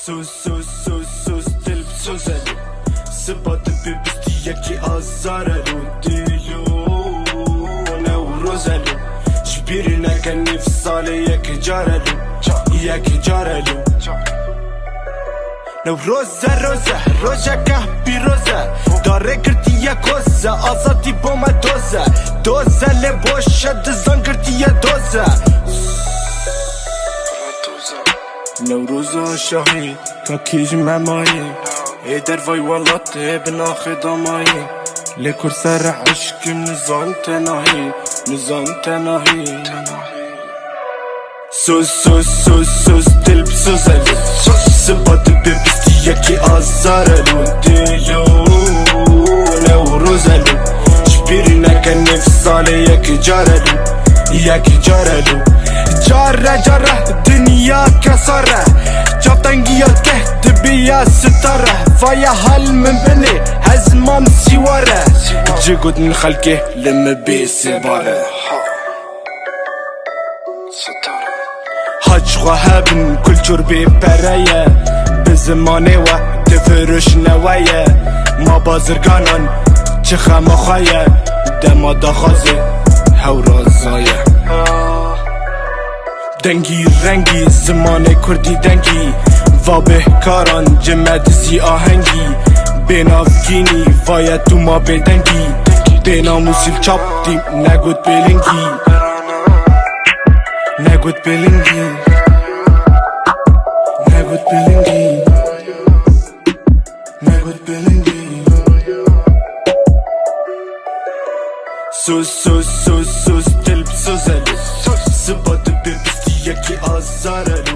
sus دل بسوزلو سبات ببستی یکی آزارلو دیلو نوروزلو جبیری نکنی في ساله یکی جارلو نوروزه روزه که بیروزه داره کردی یک کوزه آزادی با ما دوزه لباشه دزان کردی یک دوزه نوروز شاهی تا کیج ممایی ایدر وای والله بنا خدامایی لکر سر عشق نزان تناهی سوس دل بسوزلو سبات ببستی یکی آزارلو دیلو نوروزلو جبیری نکنی في ساله یکی جارلو جاره دنیا کساره جافتنگی که دبیا ستاره فایا حل من بني هزمام سواره جگود من خلقه لما بي سباره حاج غهابن كل جربي برايه بزمانه و تفرش نوايه ما بازرگانان چخه مخايه دما دخازه هورازايه دنگی رنگی زمان کردی دنگی و بهکاران جمعت سی آهنگی بنافگینی وایت تو ما بدنگی بناموسیل چاپ دیم نگود بلنگی سوس دل بسوزلو سبات ببستی یکی آزارلو